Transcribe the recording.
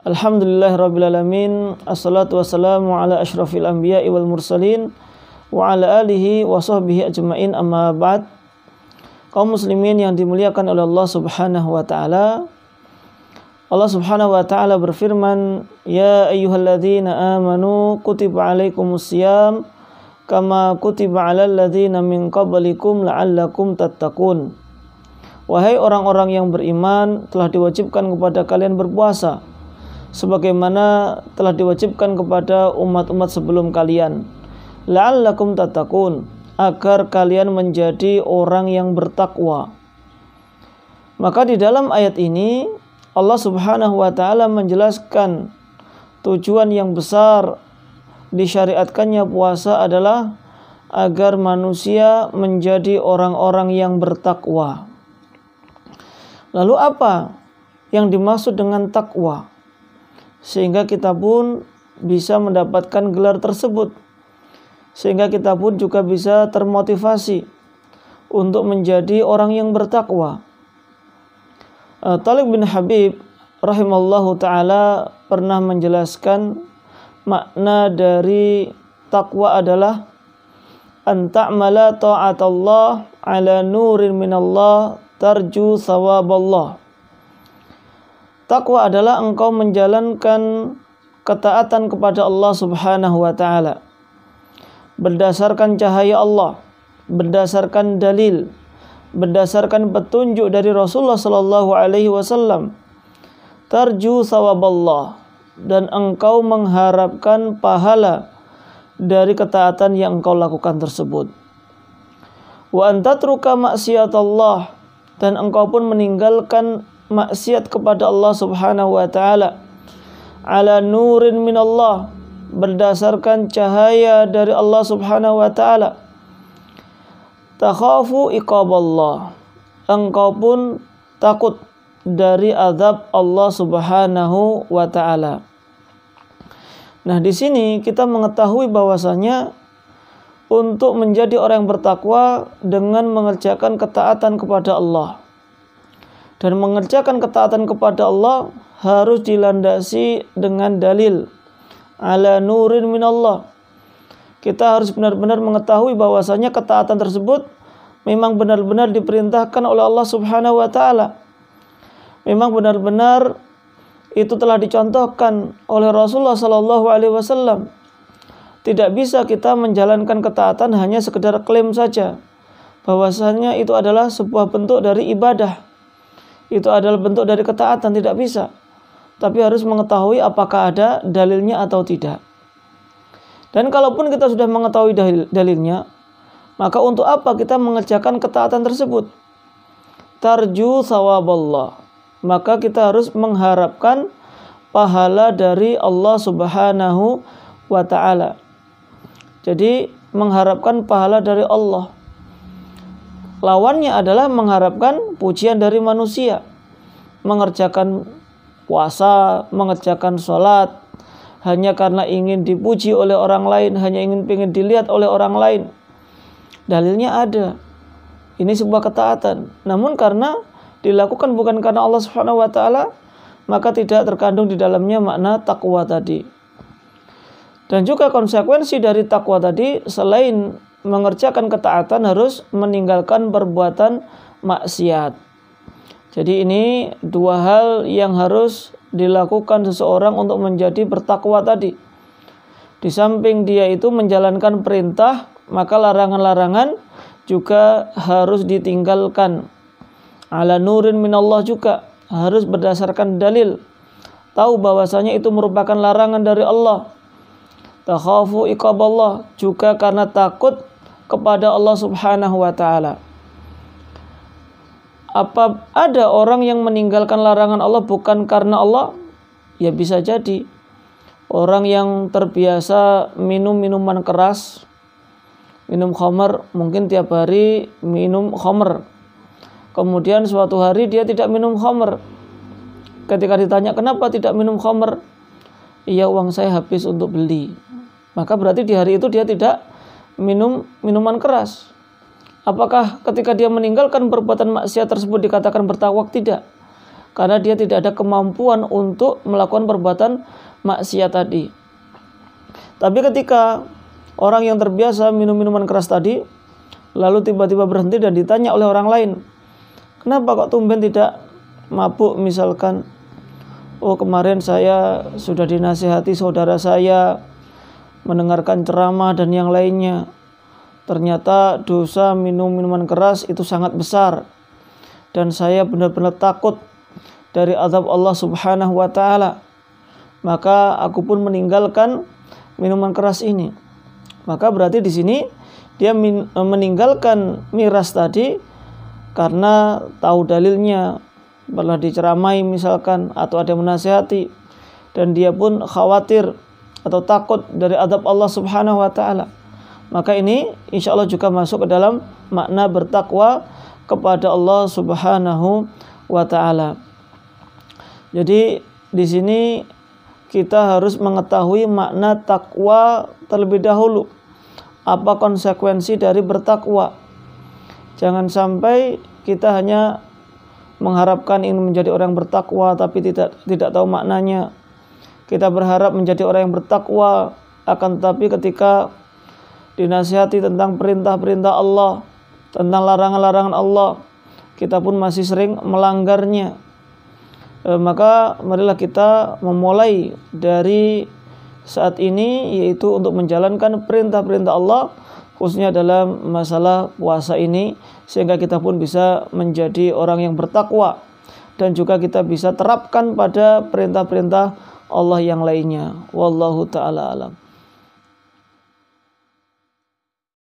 Alhamdulillahirabbil alamin. Assalatu wassalamu ala asyrafil anbiya'i wal mursalin wa ala alihi wa sahbihi ajmain, amma ba'd. Kaum muslimin yang dimuliakan oleh Allah Subhanahu wa taala. Allah Subhanahu wa taala berfirman, "Ya ayyuhalladzina amanu kutiba alaikumusiyam kama kutiba alal ladzina min qablikum la'allakum tattaqun." Wahai orang-orang yang beriman, telah diwajibkan kepada kalian berpuasa sebagaimana telah diwajibkan kepada umat-umat sebelum kalian, la'allakum tattaqun, agar kalian menjadi orang yang bertakwa. Maka di dalam ayat ini Allah Subhanahu wa taala menjelaskan tujuan yang besar disyariatkannya puasa adalah agar manusia menjadi orang-orang yang bertakwa. Lalu apa yang dimaksud dengan takwa? Sehingga kita pun bisa mendapatkan gelar tersebut, sehingga kita pun juga bisa termotivasi untuk menjadi orang yang bertakwa. Thalib bin Habib rahimallahu ta'ala pernah menjelaskan makna dari takwa adalah an ta'mala ta'atallah ala nurin minallah tarju thawaballah. Takwa adalah engkau menjalankan ketaatan kepada Allah Subhanahu wa taala berdasarkan cahaya Allah, berdasarkan dalil, berdasarkan petunjuk dari Rasulullah sallallahu alaihi wasallam. Tarju thawaballah, dan engkau mengharapkan pahala dari ketaatan yang engkau lakukan tersebut. Wa antatruka maksiatallah, dan engkau pun meninggalkan maksiat kepada Allah Subhanahu wa taala ala nurin minallah, berdasarkan cahaya dari Allah Subhanahu wa taala. Takhafu iqaballah, engkau pun takut dari azab Allah Subhanahu wa taala. Nah, di sini kita mengetahui bahwasanya untuk menjadi orang yang bertakwa dengan mengerjakan ketaatan kepada Allah. Dan mengerjakan ketaatan kepada Allah harus dilandasi dengan dalil ala nurin minallah. Kita harus benar-benar mengetahui bahwasanya ketaatan tersebut memang benar-benar diperintahkan oleh Allah Subhanahu wa taala. Memang benar-benar itu telah dicontohkan oleh Rasulullah sallallahu alaihi wasallam. Tidak bisa kita menjalankan ketaatan hanya sekedar klaim saja bahwasanya itu adalah sebuah bentuk dari ibadah. Itu adalah bentuk dari ketaatan, tidak bisa. Tapi harus mengetahui apakah ada dalilnya atau tidak. Dan kalaupun kita sudah mengetahui dalilnya, maka untuk apa kita mengerjakan ketaatan tersebut? Tarju thawaballah, maka kita harus mengharapkan pahala dari Allah Subhanahu wa ta'ala. Jadi mengharapkan pahala dari Allah. Lawannya adalah mengharapkan pujian dari manusia. Mengerjakan puasa, mengerjakan sholat hanya karena ingin dipuji oleh orang lain, hanya ingin dilihat oleh orang lain. Dalilnya ada. Ini sebuah ketaatan. Namun karena dilakukan bukan karena Allah Subhanahu wa taala, maka tidak terkandung di dalamnya makna takwa tadi. Dan juga konsekuensi dari takwa tadi, selain mengerjakan ketaatan, harus meninggalkan perbuatan maksiat. Jadi ini dua hal yang harus dilakukan seseorang untuk menjadi bertakwa tadi. Di samping dia itu menjalankan perintah, maka larangan-larangan juga harus ditinggalkan. Ala nurin minallah juga harus berdasarkan dalil. Tahu bahwasanya itu merupakan larangan dari Allah. Takhafu iqaballah, juga karena takut kepada Allah Subhanahu wa ta'ala. Apa ada orang yang meninggalkan larangan Allah bukan karena Allah? Ya bisa jadi. Orang yang terbiasa minum minuman keras, minum khamar, mungkin tiap hari minum khamar. Kemudian suatu hari dia tidak minum khamar. Ketika ditanya kenapa tidak minum khamar? Iya, uang saya habis untuk beli. Maka berarti di hari itu dia tidak minum minuman keras. Apakah ketika dia meninggalkan perbuatan maksiat tersebut dikatakan bertakwa? Tidak. karena dia tidak ada kemampuan untuk melakukan perbuatan maksiat tadi. Tapi ketika orang yang terbiasa minum minuman keras tadi lalu tiba-tiba berhenti dan ditanya oleh orang lain, kenapa kok tumben tidak mabuk misalkan, oh kemarin saya sudah dinasihati saudara saya mendengarkan ceramah dan yang lainnya, ternyata dosa minum minuman keras itu sangat besar dan saya benar-benar takut dari azab Allah Subhanahu wa taala, maka aku pun meninggalkan minuman keras ini. Maka berarti di sini dia meninggalkan miras tadi karena tahu dalilnya, pernah diceramai misalkan atau ada yang menasihati, dan dia pun khawatir atau takut dari azab Allah Subhanahu wa taala. Maka ini insya Allah juga masuk ke dalam makna bertakwa kepada Allah Subhanahu wa taala. Jadi di sini kita harus mengetahui makna takwa terlebih dahulu. Apa konsekuensi dari bertakwa? Jangan sampai kita hanya mengharapkan ingin menjadi orang bertakwa tapi tidak tahu maknanya. Kita berharap menjadi orang yang bertakwa, akan tetapi ketika dinasihati tentang perintah-perintah Allah, tentang larangan-larangan Allah, kita pun masih sering melanggarnya. Maka marilah kita memulai dari saat ini, yaitu untuk menjalankan perintah-perintah Allah, khususnya dalam masalah puasa ini, sehingga kita pun bisa menjadi orang yang bertakwa dan juga kita bisa terapkan pada perintah-perintah Allah yang lainnya. Wallahu ta'ala alam.